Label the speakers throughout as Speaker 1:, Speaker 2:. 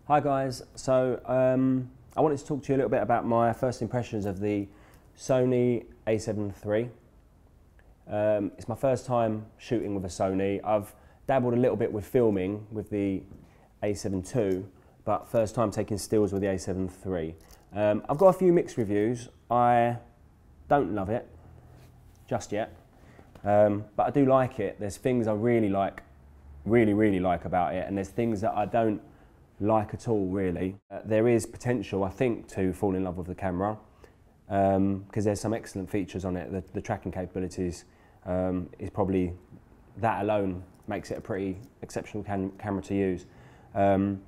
Speaker 1: Hi guys, so I wanted to talk to you a little bit about my first impressions of the Sony A7iii. It's my first time shooting with a Sony. I've dabbled a little bit with filming with the A7 II, but first time taking stills with the A7iii. I've got a few mixed reviews. I don't love it just yet, but I do like it. There's things I really like about it, and there's things that I don't like at all, really. There is potential, I think, to fall in love with the camera because there's some excellent features on it. The tracking capabilities is probably, that alone makes it a pretty exceptional camera to use. But I'm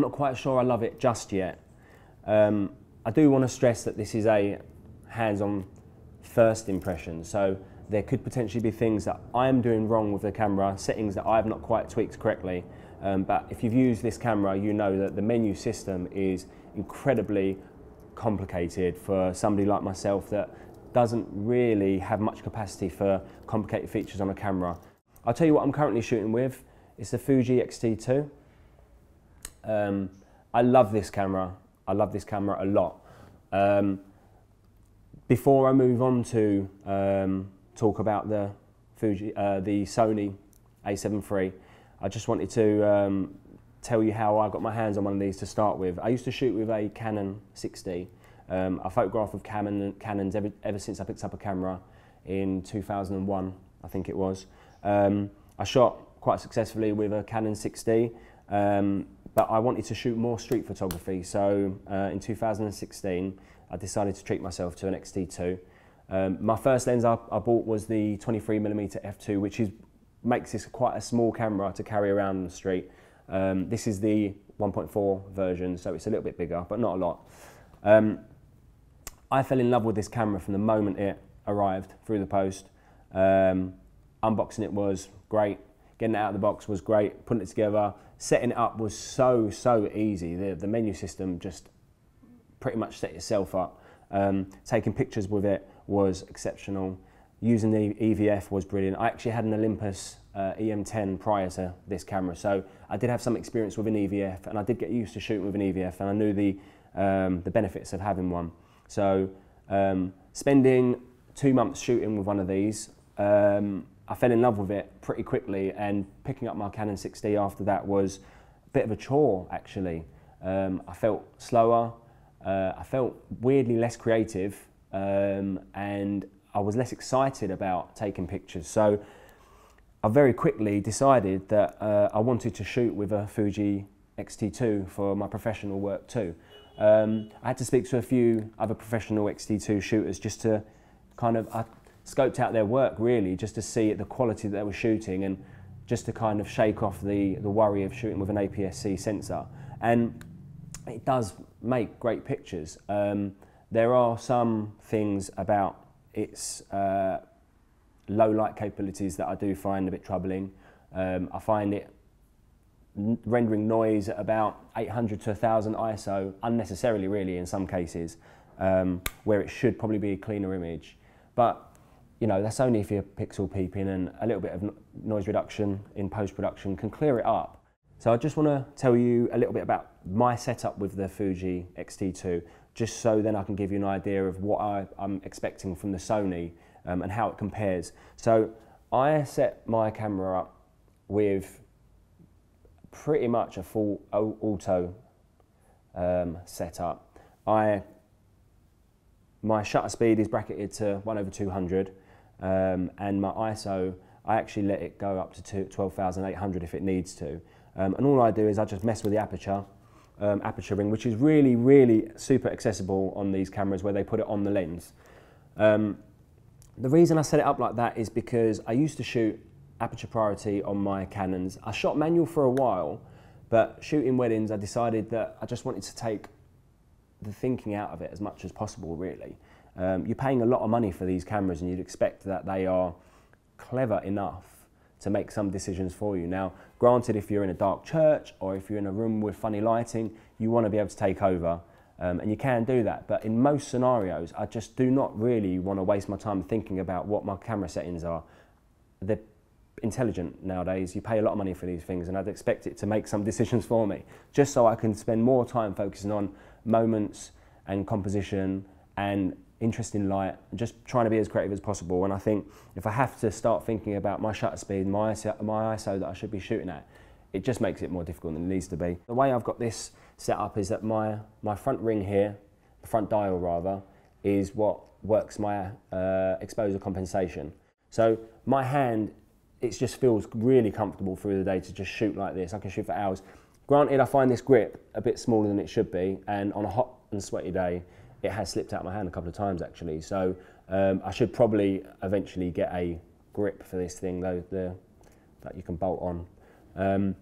Speaker 1: not quite sure I love it just yet. I do want to stress that this is a hands-on first impression, so there could potentially be things that I am doing wrong with the camera, settings that I have not quite tweaked correctly. But if you've used this camera, you know that the menu system is incredibly complicated for somebody like myself that doesn't really have much capacity for complicated features on a camera. I'll tell you what I'm currently shooting with. It's the Fuji XT2. I love this camera. I love this camera a lot. Before I move on to talk about the Sony A7iii, I just wanted to tell you how I got my hands on one of these to start with. I used to shoot with a Canon 6D. I photographed with Canons ever since I picked up a camera in 2001, I think it was. I shot quite successfully with a Canon 6D, but I wanted to shoot more street photography. So in 2016, I decided to treat myself to an XT2. My first lens I bought was the 23mm f2, which makes this quite a small camera to carry around on the street. This is the 1.4 version, so it's a little bit bigger, but not a lot. I fell in love with this camera from the moment it arrived through the post. Unboxing it was great. Getting it out of the box was great. Putting it together, setting it up was so easy. The menu system just pretty much set itself up. Taking pictures with it was exceptional. Using the EVF was brilliant. I actually had an Olympus EM10 prior to this camera, so I did have some experience with an EVF, and I did get used to shooting with an EVF, and I knew the benefits of having one. So spending 2 months shooting with one of these, I fell in love with it pretty quickly, and picking up my Canon 6D after that was a bit of a chore, actually. I felt slower, I felt weirdly less creative, and I was less excited about taking pictures. So I very quickly decided that I wanted to shoot with a Fuji XT2 for my professional work too. I had to speak to a few other professional XT2 shooters just to I scoped out their work really, just to see the quality that they were shooting, and just to kind of shake off the worry of shooting with an APS-C sensor. And it does make great pictures. There are some things about its low light capabilities that I do find a bit troubling. I find it rendering noise at about 800 to 1000 ISO unnecessarily, really, in some cases, where it should probably be a cleaner image. But you know, that's only if you're pixel peeping, and a little bit of noise reduction in post-production can clear it up. So I just want to tell you a little bit about my setup with the Fuji XT2, just so then I can give you an idea of what I'm expecting from the Sony and how it compares. So I set my camera up with pretty much a full auto setup. My shutter speed is bracketed to 1/200, and my ISO, I actually let it go up to 12,800 if it needs to. And all I do is I just mess with the aperture ring, which is really super accessible on these cameras where they put it on the lens. The reason I set it up like that is because I used to shoot aperture priority on my Canons. I shot manual for a while, but shooting weddings, I decided that I just wanted to take the thinking out of it as much as possible, really. You're paying a lot of money for these cameras, and you'd expect that they are clever enough to make some decisions for you. Now, granted, if you're in a dark church or if you're in a room with funny lighting, you want to be able to take over, and you can do that. But in most scenarios, I just do not really want to waste my time thinking about what my camera settings are. intelligent nowadays. You pay a lot of money for these things, and I'd expect it to make some decisions for me, just so I can spend more time focusing on moments and composition and interesting light, and just trying to be as creative as possible. And I think if I have to start thinking about my shutter speed, my ISO that I should be shooting at, it just makes it more difficult than it needs to be. The way I've got this set up is that my front ring here, the front dial rather, is what works my exposure compensation. So my hand, it just feels really comfortable through the day to just shoot like this. I can shoot for hours. Granted, I find this grip a bit smaller than it should be, and on a hot and sweaty day, it has slipped out of my hand a couple of times actually. So I should probably eventually get a grip for this thing, though, that you can bolt on,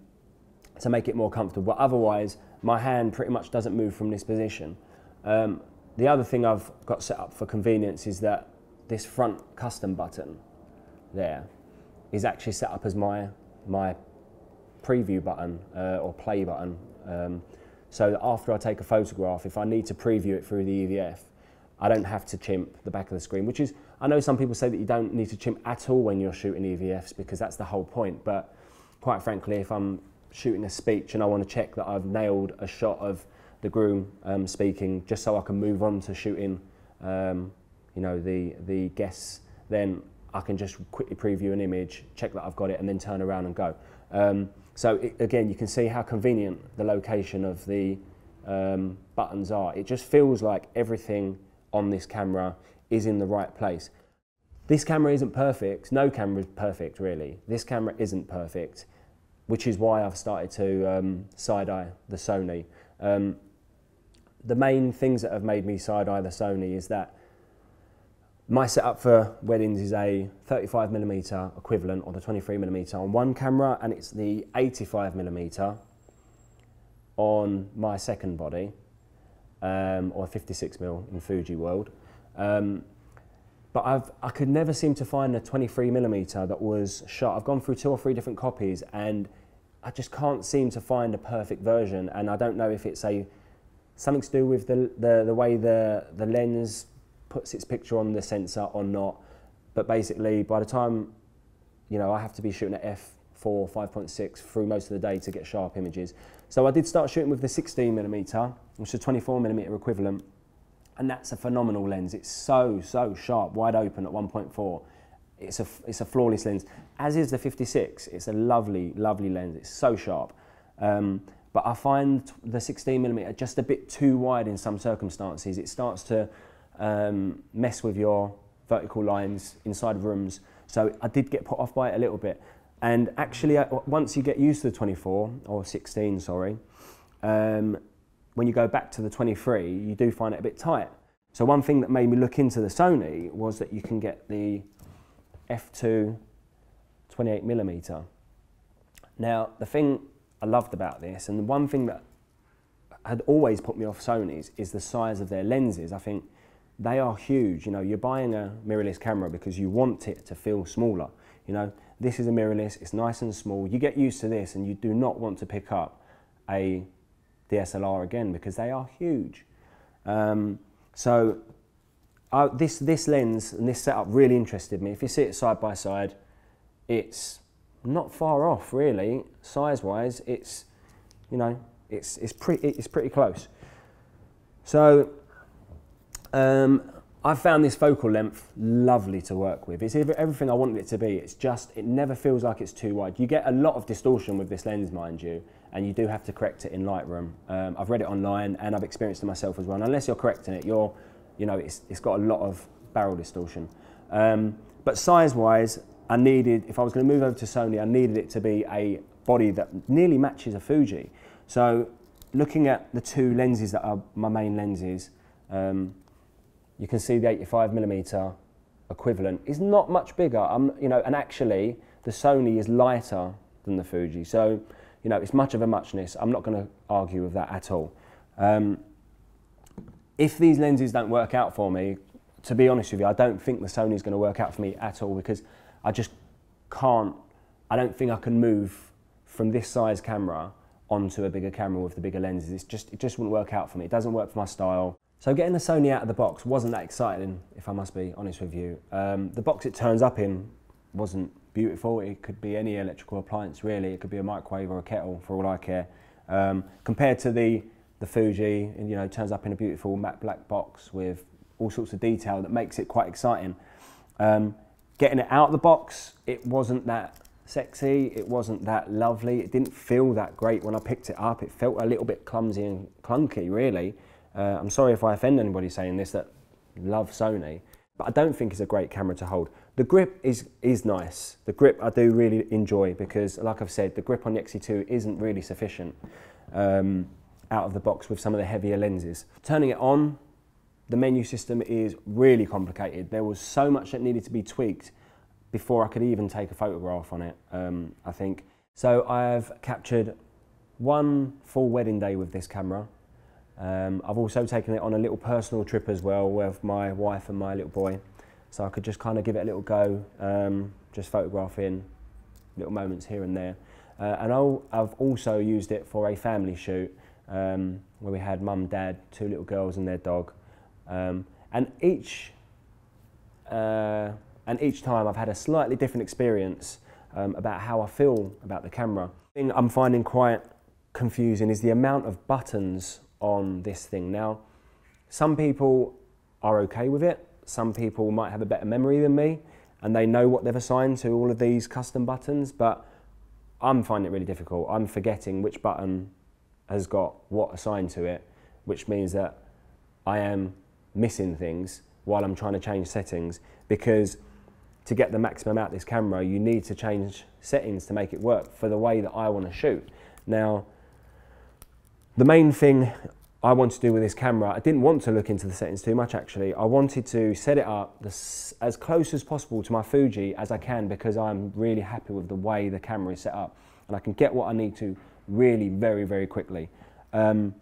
Speaker 1: to make it more comfortable. But otherwise, my hand pretty much doesn't move from this position. The other thing I've got set up for convenience is that this front custom button there is actually set up as my preview button or play button. So that after I take a photograph, if I need to preview it through the EVF, I don't have to chimp the back of the screen, which is, I know some people say that you don't need to chimp at all when you're shooting EVFs because that's the whole point, but quite frankly, if I'm shooting a speech and I want to check that I've nailed a shot of the groom speaking, just so I can move on to shooting you know, the guests, then I can just quickly preview an image, check that I've got it, and then turn around and go. Again, you can see how convenient the location of the buttons are. It just feels like everything on this camera is in the right place. This camera isn't perfect. No camera is perfect, really. This camera isn't perfect, which is why I've started to side-eye the Sony. The main things that have made me side-eye the Sony is that my setup for weddings is a 35mm equivalent, or the 23mm on one camera, and it's the 85mm on my second body, or 56mm in Fuji world. But I could never seem to find a 23mm that was shot. I've gone through 2 or 3 different copies, and I just can't seem to find a perfect version. And I don't know if it's something to do with the way the lens puts its picture on the sensor or not. But basically, by the time, you know, I have to be shooting at f4, 5.6 through most of the day to get sharp images. So I did start shooting with the 16mm, which is a 24mm equivalent, and that's a phenomenal lens. It's so sharp, wide open at 1.4. It's a flawless lens, as is the 56. It's a lovely lens. It's so sharp. But I find the 16mm just a bit too wide in some circumstances. It starts to mess with your vertical lines inside rooms. So I did get put off by it a little bit. And actually, once you get used to the 24, or 16, sorry, when you go back to the 23, you do find it a bit tight. So one thing that made me look into the Sony was that you can get the f2 28mm. Now, the thing I loved about this, and the one thing that had always put me off Sony's, is the size of their lenses. I think they are huge. You know, you're buying a mirrorless camera because you want it to feel smaller. You know, this is a mirrorless, it's nice and small. You get used to this and you do not want to pick up a DSLR again because they are huge. This lens and this setup really interested me. If you see it side by side, it's not far off really. Size-wise, it's, you know, it's pretty close. So I've found this focal length lovely to work with. It's everything I wanted it to be. It's just, it never feels like it's too wide. You get a lot of distortion with this lens, mind you, and you do have to correct it in Lightroom. I've read it online and I've experienced it myself as well. And unless you're correcting it, you know, it's got a lot of barrel distortion. But size-wise, I needed, if I was going to move over to Sony, I needed it to be a body that nearly matches a Fuji. So looking at the 2 lenses that are my main lenses, you can see the 85mm equivalent is not much bigger. You know, and actually the Sony is lighter than the Fuji. So, you know, it's much of a muchness. I'm not going to argue with that at all. If these lenses don't work out for me, to be honest with you, I don't think the Sony is going to work out for me at all, because I just can't, I don't think I can move from this size camera onto a bigger camera with the bigger lenses. It just wouldn't work out for me. It doesn't work for my style. So getting the Sony out of the box wasn't that exciting, if I must be honest with you. The box it turns up in wasn't beautiful. It could be any electrical appliance really. It could be a microwave or a kettle for all I care. Compared to the Fuji, and you know, turns up in a beautiful matte black box with all sorts of detail that makes it quite exciting. Getting it out of the box, it wasn't that sexy, it wasn't that lovely, it didn't feel that great when I picked it up. It felt a little bit clumsy and clunky really. I'm sorry if I offend anybody saying this that love Sony, but I don't think it's a great camera to hold. The grip is nice. The grip I do really enjoy because, like I've said, the grip on the XT2 isn't really sufficient out of the box with some of the heavier lenses. Turning it on, the menu system is really complicated. There was so much that needed to be tweaked before I could even take a photograph on it, I think. So I've captured one full wedding day with this camera. I've also taken it on a little personal trip as well with my wife and my little boy. So I could just kind of give it a little go, just photographing little moments here and there. And I've also used it for a family shoot where we had mum, dad, two little girls and their dog. And each time I've had a slightly different experience about how I feel about the camera. The thing I'm finding quite confusing is the amount of buttons on this thing. Now, some people are okay with it. Some people might have a better memory than me and they know what they've assigned to all of these custom buttons, but I'm finding it really difficult. I'm forgetting which button has got what assigned to it, which means that I am missing things while I'm trying to change settings, because to get the maximum out of this camera, you need to change settings to make it work for the way that I want to shoot. Now, the main thing I want to do with this camera, I didn't want to look into the settings too much actually. I wanted to set it up as close as possible to my Fuji as I can, because I'm really happy with the way the camera is set up and I can get what I need to really very, very quickly. And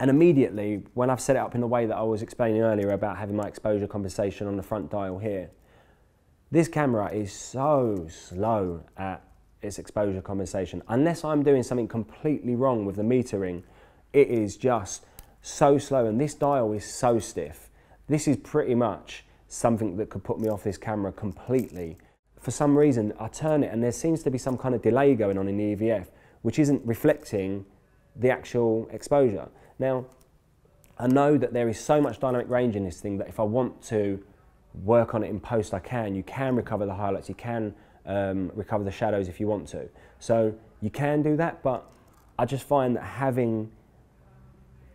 Speaker 1: immediately, when I've set it up in the way that I was explaining earlier about having my exposure compensation on the front dial here, this camera is so slow at its exposure compensation. Unless I'm doing something completely wrong with the metering, it is just so slow, and this dial is so stiff. This is pretty much something that could put me off this camera completely. For some reason, I turn it and there seems to be some kind of delay going on in the EVF, which isn't reflecting the actual exposure. Now, I know that there is so much dynamic range in this thing that if I want to work on it in post, I can. You can recover the highlights, you can recover the shadows if you want to. So you can do that, but I just find that having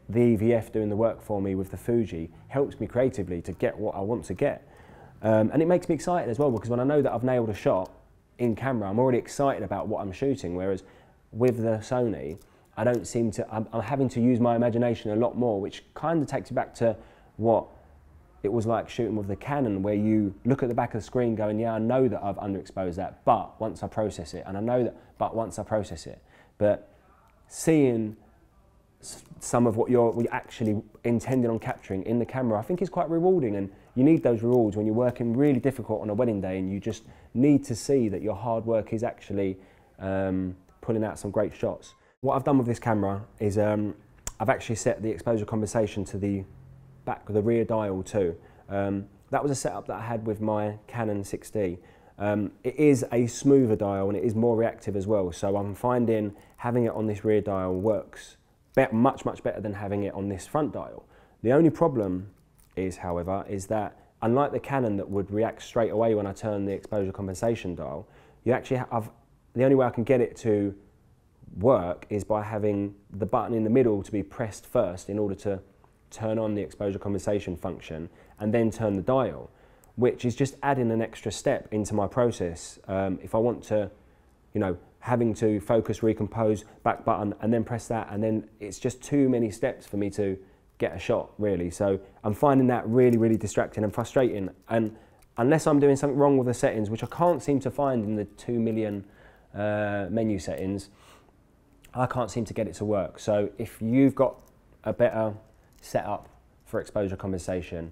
Speaker 1: the EVF doing the work for me with the Fuji helps me creatively to get what I want to get. And it makes me excited as well, because when I know that I've nailed a shot in camera, I'm already excited about what I'm shooting, whereas with the Sony, I don't seem to, I'm having to use my imagination a lot more, which kind of takes you back to what it was like shooting with the Canon, where you look at the back of the screen going, yeah, I know that I've underexposed that, but once I process it, and I know that, but once I process it. But seeing some of what you're actually intending on capturing in the camera, I think is quite rewarding, and you need those rewards when you're working really difficult on a wedding day and you just need to see that your hard work is actually pulling out some great shots. What I've done with this camera is I've actually set the exposure compensation to the back of the rear dial too. That was a setup that I had with my Canon 6D. It is a smoother dial and it is more reactive as well, so I'm finding having it on this rear dial works much better than having it on this front dial. The only problem is, however, is that unlike the Canon that would react straight away when I turn the exposure compensation dial, you actually have, the only way I can get it to work is by having the button in the middle to be pressed first in order to turn on the exposure compensation function and then turn the dial, which is just adding an extra step into my process. If I want to, you know, having to focus, recompose, back button, and then press that, and then it's just too many steps for me to get a shot, really. So I'm finding that really distracting and frustrating. And unless I'm doing something wrong with the settings, which I can't seem to find in the 2 million menu settings, I can't seem to get it to work. So if you've got a better setup for exposure compensation,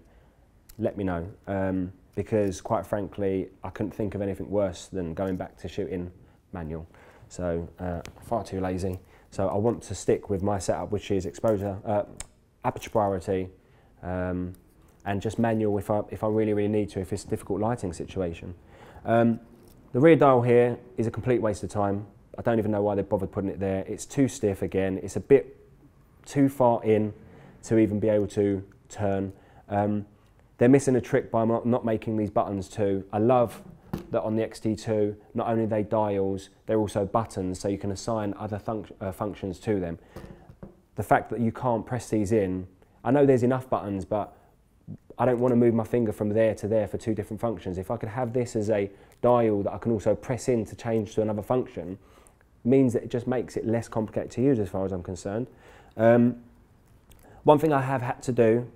Speaker 1: let me know. Because quite frankly, I couldn't think of anything worse than going back to shooting manual. So far too lazy. So I want to stick with my setup, which is exposure, aperture priority, and just manual if I really need to, if it's a difficult lighting situation. The rear dial here is a complete waste of time. I don't even know why they bothered putting it there. It's too stiff again. It's a bit too far in to even be able to turn. They're missing a trick by not making these buttons too. I love that on the XT2, not only are they dials, they're also buttons, so you can assign other functions to them. The fact that you can't press these in, I know there's enough buttons, but I don't want to move my finger from there to there for two different functions. If I could have this as a dial that I can also press in to change to another function, means that it just makes it less complicated to use as far as I'm concerned. One thing I have had to do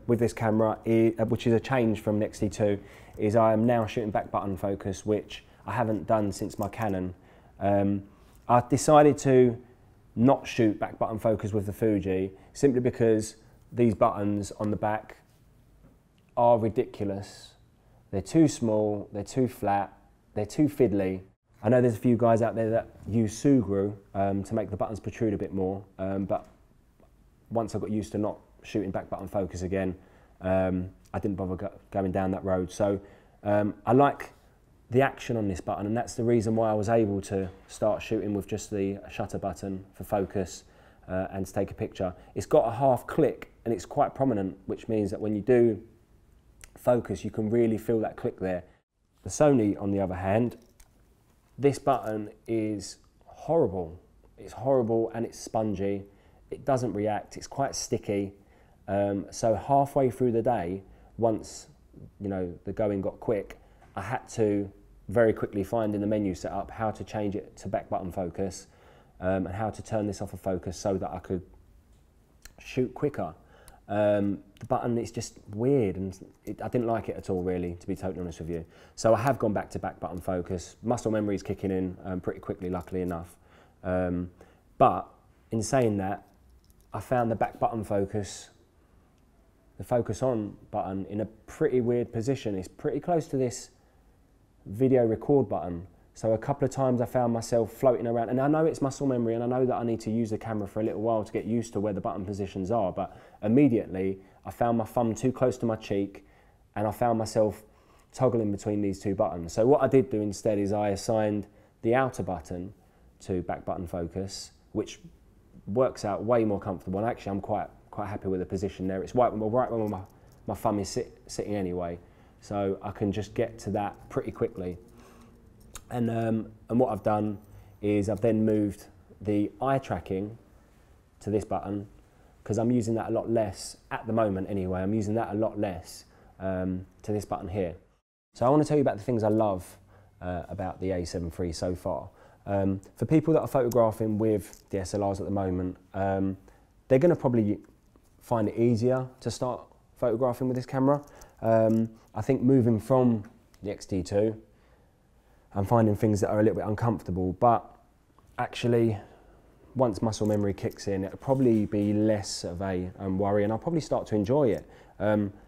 Speaker 1: with this camera, which is a change from the XT2, is I am now shooting back button focus, which I haven't done since my Canon. I decided to not shoot back button focus with the Fuji simply because these buttons on the back are ridiculous. They're too small, they're too flat, they're too fiddly. I know there's a few guys out there that use Sugru to make the buttons protrude a bit more, but once I got used to not shooting back button focus again, I didn't bother going down that road. So I like the action on this button, and that's the reason why I was able to start shooting with just the shutter button for focus and to take a picture. It's got a half click and it's quite prominent, which means that when you do focus, you can really feel that click there. The Sony, on the other hand, this button is horrible. It's horrible and it's spongy. It doesn't react, it's quite sticky. So halfway through the day, once the going got quick, I had to very quickly find in the menu setup how to change it to back button focus and how to turn this off of focus so that I could shoot quicker. The button is just weird and I didn't like it at all, really, to be totally honest with you. So I have gone back to back button focus. Muscle memory is kicking in pretty quickly, luckily enough. But in saying that, I found the back button focus, the focus on button, in a pretty weird position. It's pretty close to this video record button. So a couple of times I found myself floating around, and I know it's muscle memory and I know that I need to use the camera for a little while to get used to where the button positions are, but immediately I found my thumb too close to my cheek and I found myself toggling between these two buttons. So what I did do instead is I assigned the outer button to back button focus, which works out way more comfortable, and actually I'm quite happy with the position there. It's right where my thumb is sitting anyway, so I can just get to that pretty quickly. And what I've done is I've then moved the eye tracking to this button, because I'm using that a lot less at the moment anyway. I'm using that a lot less to this button here. So I want to tell you about the things I love about the A7iii so far. For people that are photographing with DSLRs at the moment, they're going to probably find it easier to start photographing with this camera. I think moving from the XT2, I'm finding things that are a little bit uncomfortable, but actually once muscle memory kicks in, it'll probably be less of a worry, and I'll probably start to enjoy it.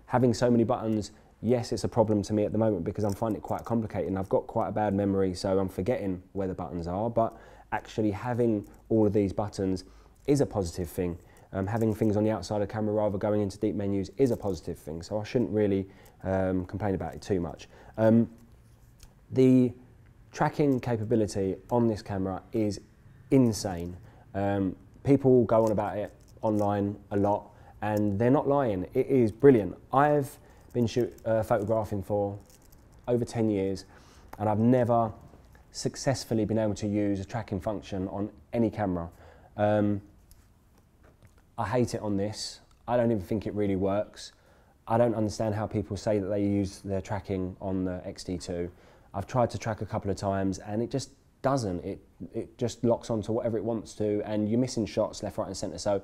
Speaker 1: Having so many buttons, yes, it's a problem to me at the moment because I'm finding it quite complicated and I've got quite a bad memory, so I'm forgetting where the buttons are, but actually having all of these buttons is a positive thing. Having things on the outside of the camera rather going into deep menus is a positive thing, so I shouldn't really complain about it too much. The tracking capability on this camera is insane. People go on about it online a lot and they're not lying. It is brilliant. I've been photographing for over 10 years and I've never successfully been able to use a tracking function on any camera. I hate it on this. I don't even think it really works. I don't understand how people say that they use their tracking on the XT2. I've tried to track a couple of times and it just doesn't. It just locks onto whatever it wants to and you're missing shots left, right and centre. So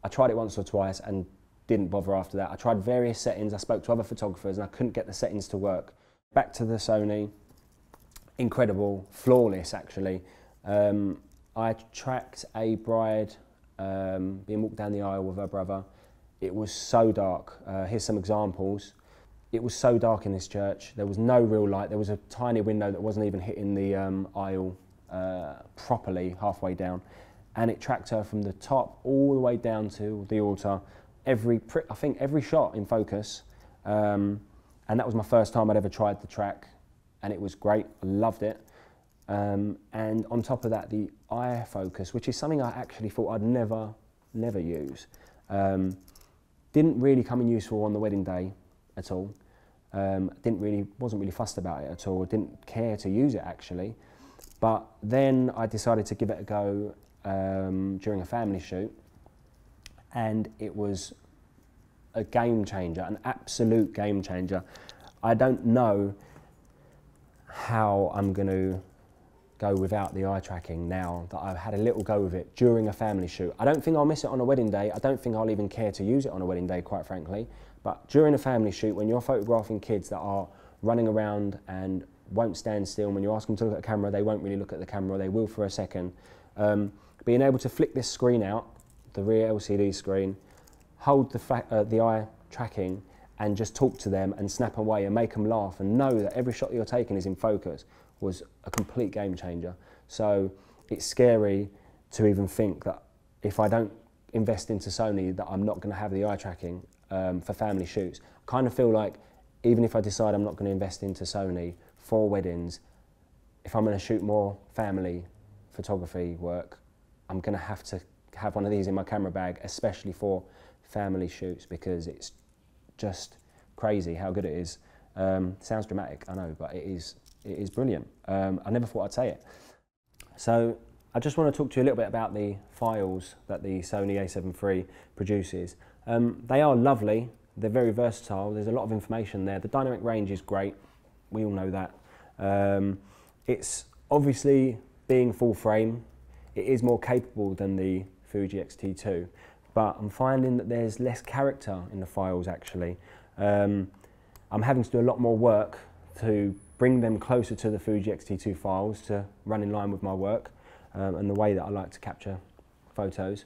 Speaker 1: I tried it once or twice and didn't bother after that. I tried various settings. I spoke to other photographers and I couldn't get the settings to work. Back to the Sony, incredible, flawless actually. I tracked a bride being walked down the aisle with her brother. It was so dark. Here's some examples. It was so dark in this church. There was no real light. There was a tiny window that wasn't even hitting the aisle properly halfway down. And it tracked her from the top all the way down to the altar. I think every shot in focus. And that was my first time I'd ever tried the track. and it was great. I loved it. And on top of that, the eye focus, which is something I actually thought I'd never use, didn't really come in useful on the wedding day at all. Wasn't really fussed about it at all. Didn't care to use it actually. But then I decided to give it a go during a family shoot, and it was a game changer, an absolute game changer. I don't know how I'm going to go without the eye tracking now that I've had a little go with it during a family shoot. I don't think I'll miss it on a wedding day. I don't think I'll even care to use it on a wedding day, quite frankly. But during a family shoot, when you're photographing kids that are running around and won't stand still, when you ask them to look at the camera, they won't really look at the camera, they will for a second. Being able to flick this screen out, the rear LCD screen, hold the eye tracking and just talk to them and snap away and make them laugh and know that every shot that you're taking is in focus was a complete game changer. So it's scary to even think that if I don't invest into Sony that I'm not going to have the eye tracking for family shoots. I kind of feel like even if I decide I'm not going to invest into Sony for weddings, if I'm going to shoot more family photography work, I'm going to have one of these in my camera bag, especially for family shoots, because it's just crazy how good it is. Sounds dramatic, I know, but it is brilliant. I never thought I'd say it. So I just want to talk to you a little bit about the files that the Sony A7iii produces. They are lovely, they're very versatile, there's a lot of information there. The dynamic range is great, we all know that. It's obviously being full frame, it is more capable than the Fuji XT2, but I'm finding that there's less character in the files actually. I'm having to do a lot more work to bring them closer to the Fuji XT2 files to run in line with my work and the way that I like to capture photos.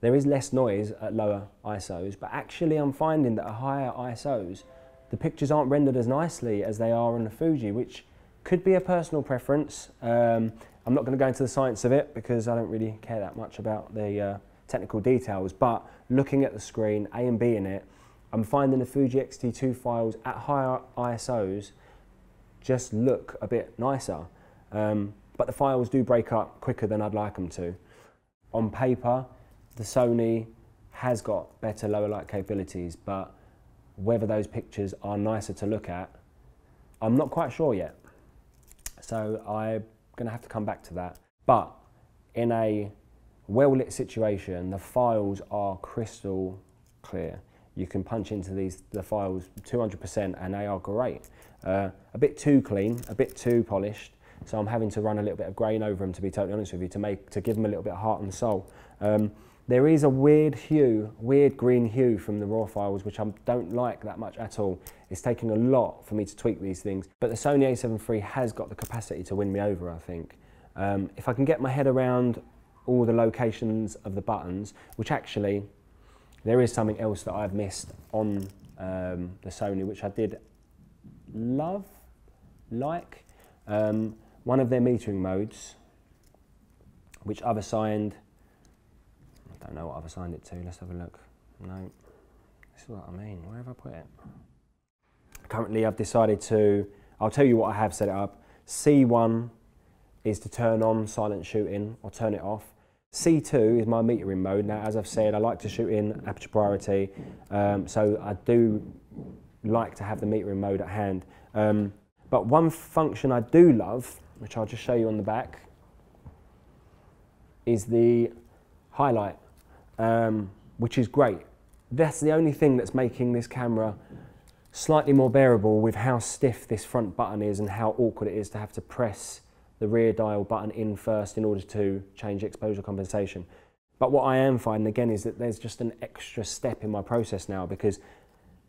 Speaker 1: There is less noise at lower ISOs, but actually I'm finding that at higher ISOs, the pictures aren't rendered as nicely as they are on the Fuji, which could be a personal preference. I'm not going to go into the science of it because I don't really care that much about the technical details, but looking at the screen, A and B in it, I'm finding the Fuji XT2 files at higher ISOs just look a bit nicer, but the files do break up quicker than I'd like them to. On paper, the Sony has got better lower light capabilities, but whether those pictures are nicer to look at, I'm not quite sure yet. So I'm going to have to come back to that. But in a well-lit situation, the files are crystal clear. You can punch into the files 200% and they are great. A bit too clean, a bit too polished, so I'm having to run a little bit of grain over them, to be totally honest with you, to give them a little bit of heart and soul. There is a weird green hue from the raw files, which I don't like that much at all. It's taking a lot for me to tweak these things, but the Sony A7iii has got the capacity to win me over, I think. If I can get my head around all the locations of the buttons, which actually, there is something else that I've missed on the Sony, which I did like. One of their metering modes, which I've assigned, I don't know what I've assigned it to, let's have a look. No, this is what I mean, where have I put it? Currently I've decided to, I'll tell you what I have set it up. C1 is to turn on silent shooting or turn it off. C2 is my metering mode. Now, as I've said, I like to shoot in aperture priority, so I do like to have the metering mode at hand. But one function I do love, which I'll just show you on the back, is the highlight, which is great. That's the only thing that's making this camera slightly more bearable with how stiff this front button is and how awkward it is to have to press the rear dial button in first in order to change exposure compensation. But what I am finding again is that there's just an extra step in my process now, because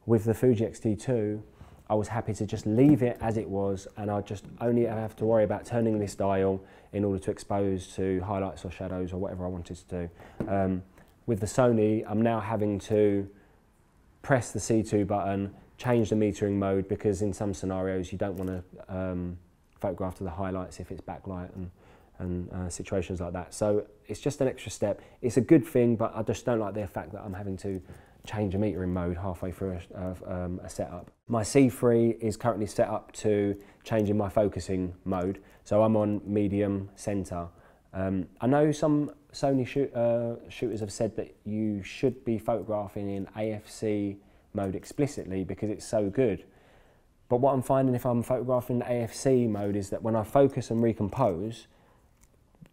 Speaker 1: with the Fuji X-T2 I was happy to just leave it as it was, and I just only have to worry about turning this dial in order to expose to highlights or shadows or whatever I wanted to do. With the Sony, I'm now having to press the C2 button, change the metering mode, because in some scenarios you don't want to photograph to the highlights if it's backlight and situations like that. So it's just an extra step. It's a good thing, but I just don't like the fact that I'm having to change a metering mode halfway through a setup. My C3 is currently set up to changing my focusing mode, so I'm on medium center. I know some Sony shooters have said that you should be photographing in AFC mode explicitly because it's so good. But what I'm finding if I'm photographing in AFC mode is that when I focus and recompose,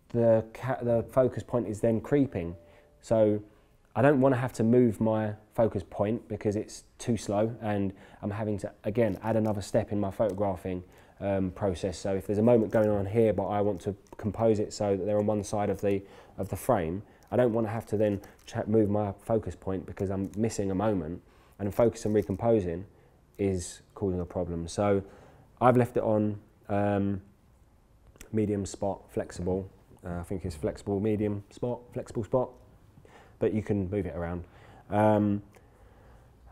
Speaker 1: the focus point is then creeping. So I don't want to have to move my focus point because it's too slow, and I'm having to, again, add another step in my photographing process. So if there's a moment going on here, but I want to compose it so that they're on one side of the frame, I don't want to have to then move my focus point because I'm missing a moment, and focus and recomposing is causing a problem. So I've left it on medium spot, flexible. I think it's flexible, medium spot, flexible spot, but you can move it around.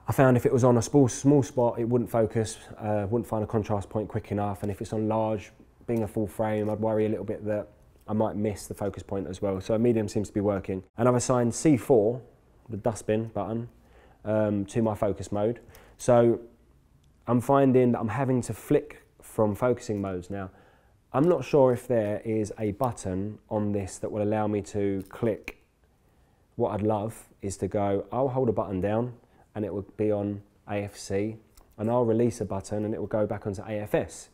Speaker 1: I found if it was on a small spot, it wouldn't focus, wouldn't find a contrast point quick enough, and if it's on large, being a full frame, I'd worry a little bit that I might miss the focus point as well. So medium seems to be working. And I've assigned C4, the dustbin button, to my focus mode. So I'm finding that I'm having to flick from focusing modes now. I'm not sure if there is a button on this that will allow me to click. What I'd love is to go, I'll hold a button down and it will be on AFC, and I'll release a button and it will go back onto AFS.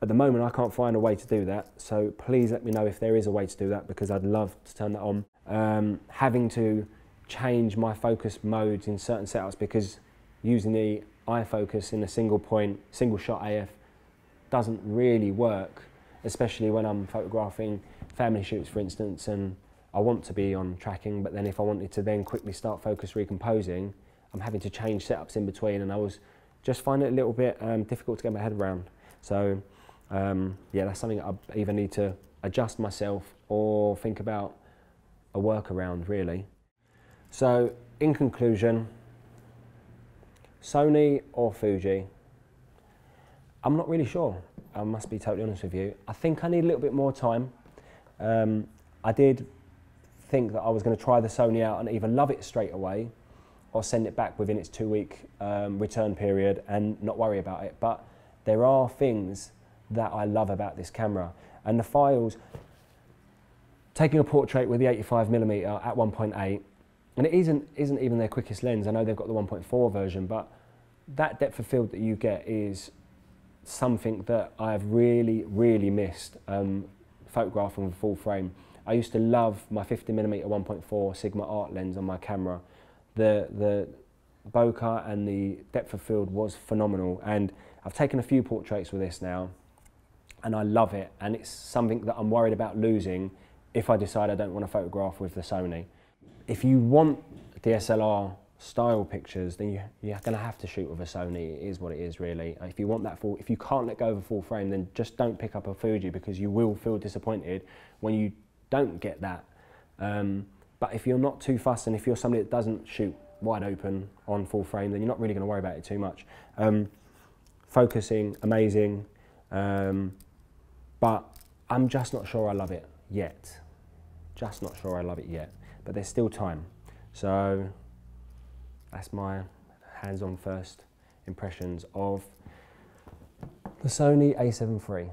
Speaker 1: At the moment I can't find a way to do that, so please let me know if there is a way to do that because I'd love to turn that on. Having to change my focus modes in certain setups because using the iFocus in a single point, single shot AF doesn't really work, especially when I'm photographing family shoots for instance, and I want to be on tracking, but then if I wanted to then quickly start focus recomposing, I'm having to change setups in between, and I was just finding it a little bit difficult to get my head around. So yeah, that's something I either need to adjust myself or think about a workaround really. So in conclusion, Sony or Fuji? I'm not really sure. I must be totally honest with you. I think I need a little bit more time. I did think that I was going to try the Sony out and either love it straight away or send it back within its 2-week return period and not worry about it. But there are things that I love about this camera, and the files, taking a portrait with the 85mm at 1.8, and it isn't even their quickest lens. I know they've got the 1.4 version, but that depth of field that you get is something that I've really, really missed photographing with full frame. I used to love my 50mm 1.4 Sigma Art lens on my camera. The bokeh and the depth of field was phenomenal, and I've taken a few portraits with this now and I love it, and it's something that I'm worried about losing if I decide I don't want to photograph with the Sony. If you want DSLR style pictures, then you're going to have to shoot with a Sony. It is what it is really. If you want that if you can't let go of a full frame, then just don't pick up a Fuji, because you will feel disappointed when you don't get that. But if you're not too fussed, and if you're somebody that doesn't shoot wide open on full frame, then you're not really going to worry about it too much. Focusing, amazing, but I'm just not sure I love it yet. Just not sure I love it yet, but there's still time. So that's my hands-on first impressions of the Sony A7 III.